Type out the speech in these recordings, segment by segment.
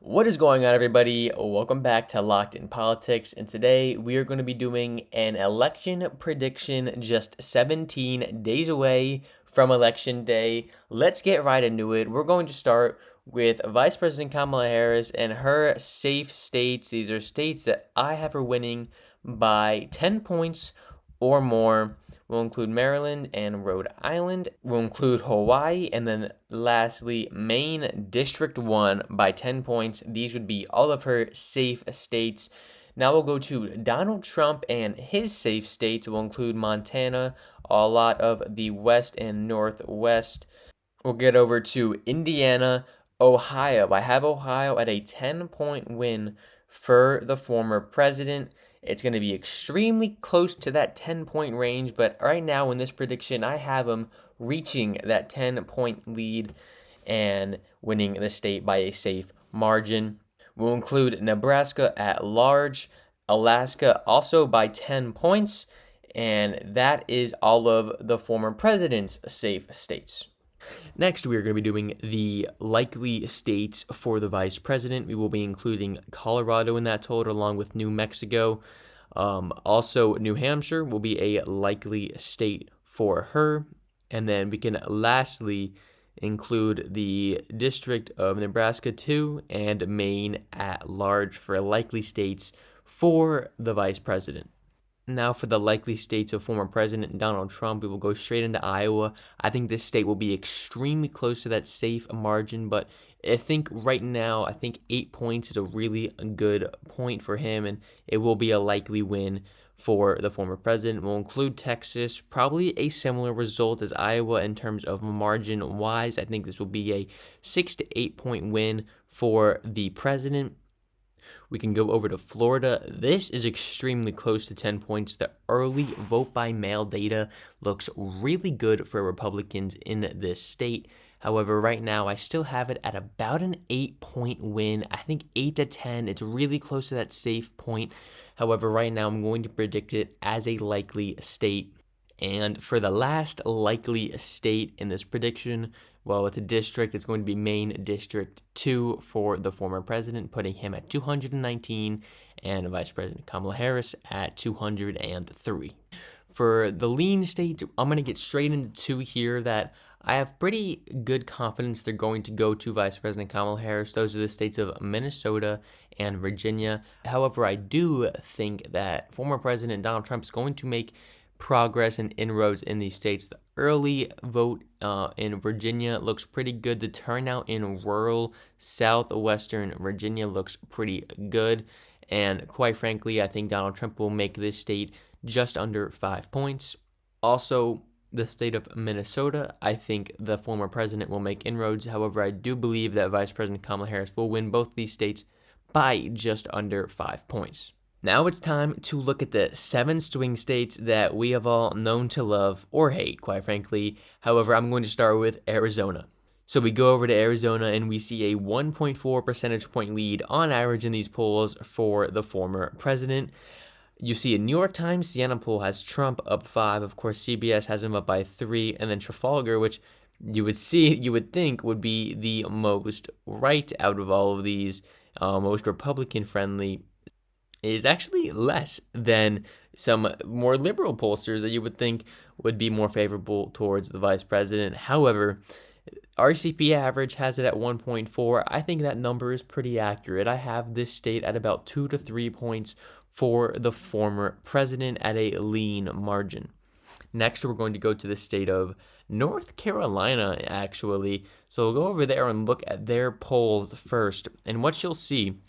What is going on, everybody? Welcome back to Locked in Politics, and today we are going to be doing an election prediction just 17 days away from Election Day. Let's get right into it. We're going to start with Vice President Kamala Harris and her safe states. These are states that I have her winning by 10 points or more. We'll include Maryland and Rhode Island. We'll include Hawaii, and then lastly, Maine District 1 by 10 points. These would be all of her safe states. Now we'll go to Donald Trump and his safe states. We'll include Montana, a lot of the West and Northwest. We'll get over to Indiana, Ohio. I have Ohio at a 10-point win for the former president. It's going to be extremely close to that 10-point range, but right now in this prediction, I have him reaching that 10-point lead and winning the state by a safe margin. We'll include Nebraska at large, Alaska also by 10 points, and that is all of the former president's safe states. Next, we are going to be doing the likely states for the vice president. We will be including Colorado in that total, along with New Mexico. Also, New Hampshire will be a likely state for her. And then we can lastly include the District of Nebraska 2 and Maine at large for likely states for the vice president. Now for the likely states of former President Donald Trump, we will go straight into Iowa. I think this state will be extremely close to that safe margin, but I think right now, 8 points is a really good point for him, and it will be a likely win for the former president. We'll include Texas, probably a similar result as Iowa in terms of margin-wise. I think this will be a 6 to 8 point win for the president. We can go over to Florida. This is extremely close to 10 points. The early vote by mail data looks really good for Republicans in this state. However, right now I still have it at about an 8-point win. I think 8 to 10. It's really close to that safe point. However, right now I'm going to predict it as a likely state. And for the last likely state in this prediction, well, it's a district. It's going to be Maine District 2 for the former president, putting him at 219 and Vice President Kamala Harris at 203. For the lean states, I'm going to get straight into two here that I have pretty good confidence they're going to go to Vice President Kamala Harris. Those are the states of Minnesota and Virginia. However, I do think that former President Donald Trump is going to make progress and inroads in these states. The early vote in Virginia looks pretty good. The turnout in rural southwestern Virginia looks pretty good. And quite frankly, I think Donald Trump will make this state just under 5 points. Also, the state of Minnesota, I think the former president will make inroads. However, I do believe that Vice President Kamala Harris will win both these states by just under 5 points. Now it's time to look at the 7 swing states that we have all known to love or hate, quite frankly. However, I'm going to start with Arizona. So we go over to Arizona and we see a 1.4 percentage point lead on average in these polls for the former president. You see a New York Times Siena poll has Trump up 5. Of course, CBS has him up by 3. And then Trafalgar, which you would think would be the most right out of all of these, most Republican friendly, is actually less than some more liberal pollsters that you would think would be more favorable towards the vice president. However, RCP average has it at 1.4. I think that number is pretty accurate. I have this state at about 2 to 3 points for the former president at a lean margin. Next, we're going to go to the state of North Carolina, actually. So we'll go over there and look at their polls first. And what you'll see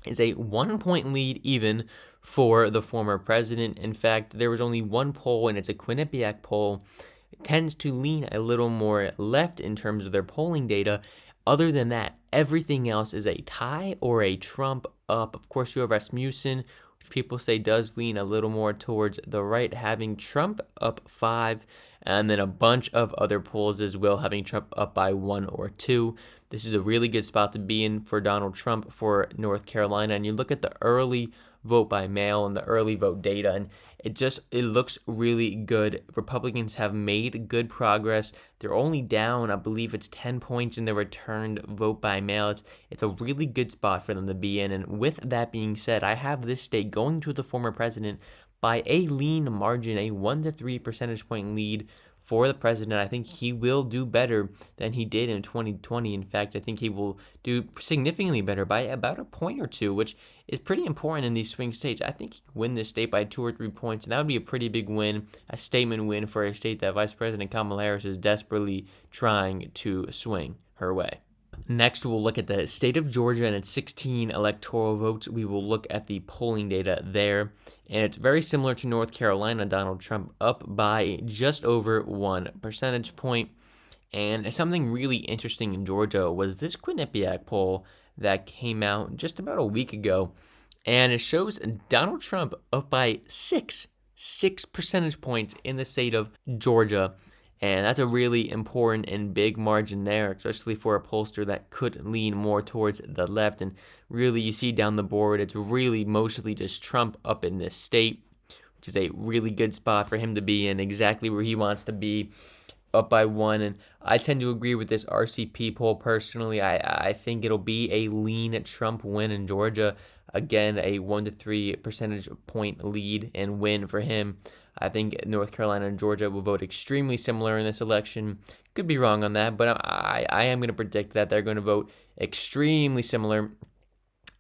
is a 1-point lead even for the former president. In fact, there was only one poll, and it's a Quinnipiac poll. It tends to lean a little more left in terms of their polling data. Other than that, everything else is a tie or a Trump up. Of course, you have Rasmussen, which people say does lean a little more towards the right, having Trump up 5, and then a bunch of other polls as well, having Trump up by 1 or 2. This is a really good spot to be in for Donald Trump for North Carolina. And you look at the early vote by mail and the early vote data, and it looks really good. Republicans have made good progress. They're only down, I believe it's 10 points in the returned vote by mail. It's a really good spot for them to be in. And with that being said, I have this state going to the former president by a lean margin, a 1 to 3 percentage point lead for the president. I think he will do better than he did in 2020. In fact, I think he will do significantly better by about a point or two, which is pretty important in these swing states. I think he can win this state by 2 or 3 points, and that would be a pretty big win, a statement win for a state that Vice President Kamala Harris is desperately trying to swing her way. Next, we'll look at the state of Georgia and its 16 electoral votes. We will look at the polling data there. And it's very similar to North Carolina. Donald Trump up by just over 1 percentage point. And something really interesting in Georgia was this Quinnipiac poll that came out just about a week ago. And it shows Donald Trump up by six percentage points in the state of Georgia. And that's a really important and big margin there, especially for a pollster that could lean more towards the left. And really, you see down the board, it's really mostly just Trump up in this state, which is a really good spot for him to be in, exactly where he wants to be, up by 1. And I tend to agree with this RCP poll personally. I think it'll be a lean Trump win in Georgia. Again, a 1 to 3 percentage point lead and win for him. I think North Carolina and Georgia will vote extremely similar in this election. Could be wrong on that, but I am going to predict that they're going to vote extremely similar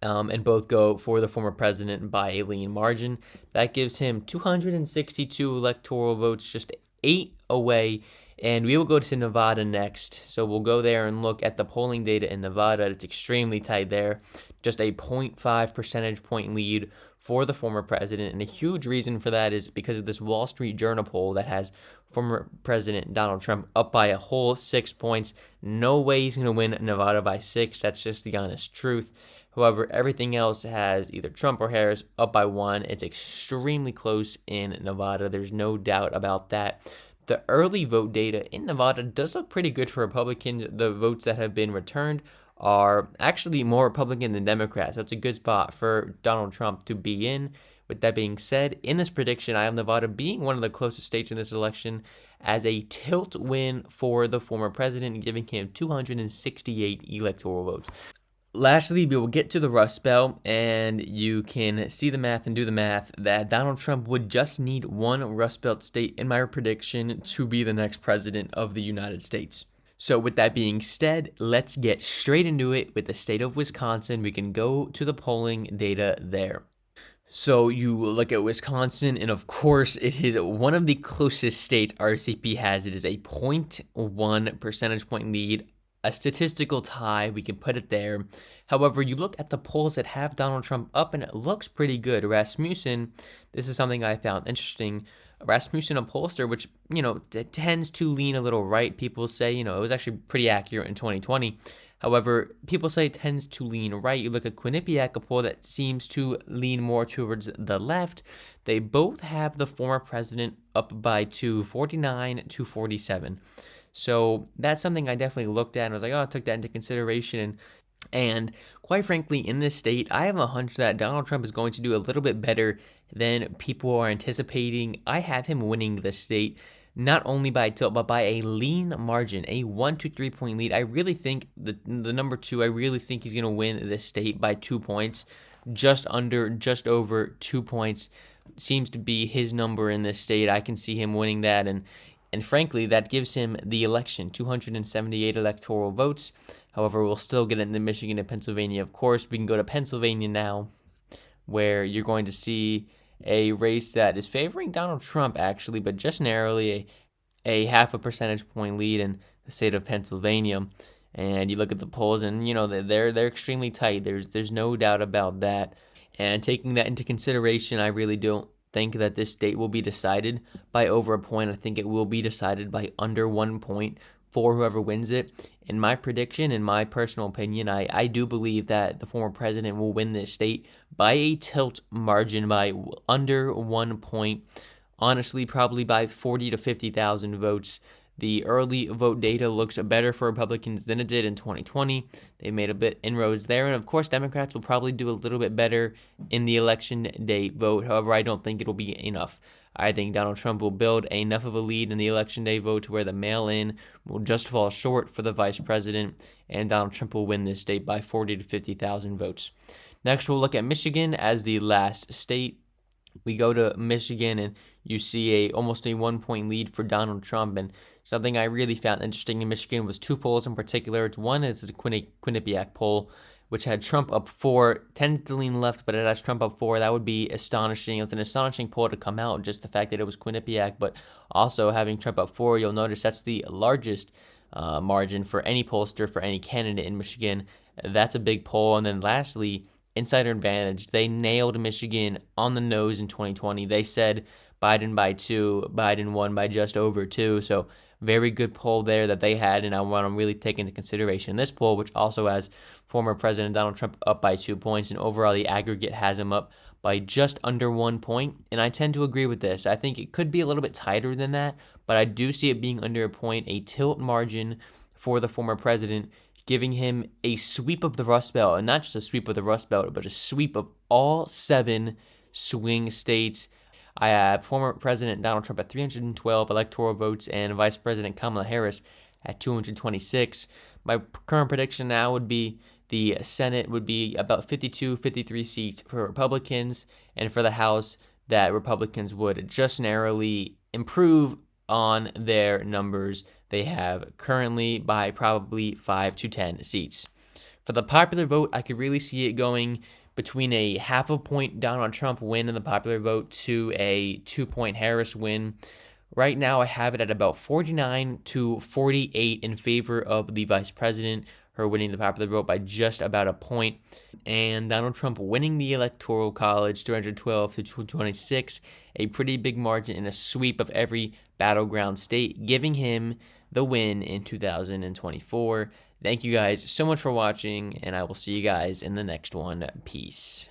and both go for the former president by a lean margin. That gives him 262 electoral votes, just 8 away. And we will go to Nevada next. So we'll go there and look at the polling data in Nevada. It's extremely tight there. Just a 0.5 percentage point lead for the former president. And a huge reason for that is because of this Wall Street Journal poll that has former President Donald Trump up by a whole 6 points. No way he's going to win Nevada by 6. That's just the honest truth. However, everything else has either Trump or Harris up by 1. It's extremely close in Nevada. There's no doubt about that. The early vote data in Nevada does look pretty good for Republicans. The votes that have been returned are actually more Republican than Democrat, so it's a good spot for Donald Trump to be in. With that being said, in this prediction, I have Nevada being one of the closest states in this election as a tilt win for the former president, giving him 268 electoral votes. Lastly, we will get to the Rust Belt, and you can see the math and do the math that Donald Trump would just need one Rust Belt state in my prediction to be the next president of the United States. So with that being said, let's get straight into it with the state of Wisconsin. We can go to the polling data there. So you look at Wisconsin, and of course, it is one of the closest states RCP has. It is a 0.1 percentage point lead. A statistical tie, we can put it there. However, you look at the polls that have Donald Trump up, and it looks pretty good. Rasmussen, this is something I found interesting. Rasmussen, a pollster, which, tends to lean a little right. People say, it was actually pretty accurate in 2020. However, people say it tends to lean right. You look at Quinnipiac, a poll that seems to lean more towards the left. They both have the former president up by 49 to 47. So that's something I definitely looked at and was like, I took that into consideration. And quite frankly, in this state, I have a hunch that Donald Trump is going to do a little bit better than people are anticipating. I have him winning the state, not only by a tilt, but by a lean margin, a 1 to 3 point lead. I really think the number 2, I really think he's going to win this state by 2 points, just over 2 points seems to be his number in this state. I can see him winning that, and frankly, that gives him the election, 278 electoral votes. However, we'll still get into Michigan and Pennsylvania, of course. We can go to Pennsylvania now, where you're going to see a race that is favoring Donald Trump, actually, but just narrowly a half a percentage point lead in the state of Pennsylvania. And you look at the polls, and, they're extremely tight. There's no doubt about that. And taking that into consideration, I really don't think that this state will be decided by over a point. I think it will be decided by under 1 point for whoever wins it. In my prediction, in my personal opinion, I do believe that the former president will win this state by a tilt margin by under 1 point. Honestly, probably by 40 to 50,000 votes. The early vote data looks better for Republicans than it did in 2020. They made a bit inroads there. And of course, Democrats will probably do a little bit better in the election day vote. However, I don't think it'll be enough. I think Donald Trump will build enough of a lead in the election day vote to where the mail-in will just fall short for the vice president, and Donald Trump will win this state by 40 to 50,000 votes. Next, we'll look at Michigan as the last state. We go to Michigan, and you see almost a 1-point lead for Donald Trump. And something I really found interesting in Michigan was 2 polls in particular. One is the Quinnipiac poll, which had Trump up 4, tended to lean left, but it has Trump up 4. That would be astonishing. It's an astonishing poll to come out, just the fact that it was Quinnipiac, but also having Trump up 4, you'll notice that's the largest margin for any pollster, for any candidate in Michigan. That's a big poll. And then lastly, Insider Advantage, they nailed Michigan on the nose in 2020. They said Biden by 2, Biden won by just over 2. So very good poll there that they had, and I want to really take into consideration this poll, which also has former President Donald Trump up by 2 points, and overall the aggregate has him up by just under 1 point. And I tend to agree with this. I think it could be a little bit tighter than that, but I do see it being under a point, a tilt margin for the former president, giving him a sweep of the Rust Belt, and not just a sweep of the Rust Belt, but a sweep of all 7 swing states. I have former President Donald Trump at 312 electoral votes and Vice President Kamala Harris at 226. My current prediction now would be the Senate would be about 52, 53 seats for Republicans, and for the House, that Republicans would just narrowly improve on their numbers they have currently by probably 5 to 10 seats. For the popular vote, I could really see it going between a 0.5 point Donald Trump win in the popular vote to a 2-point Harris win. Right now, I have it at about 49 to 48 in favor of the vice president, her winning the popular vote by just about a point, and Donald Trump winning the Electoral College 312 to 226, a pretty big margin in a sweep of every battleground state, giving him the win in 2024. Thank you guys so much for watching, and I will see you guys in the next one. Peace.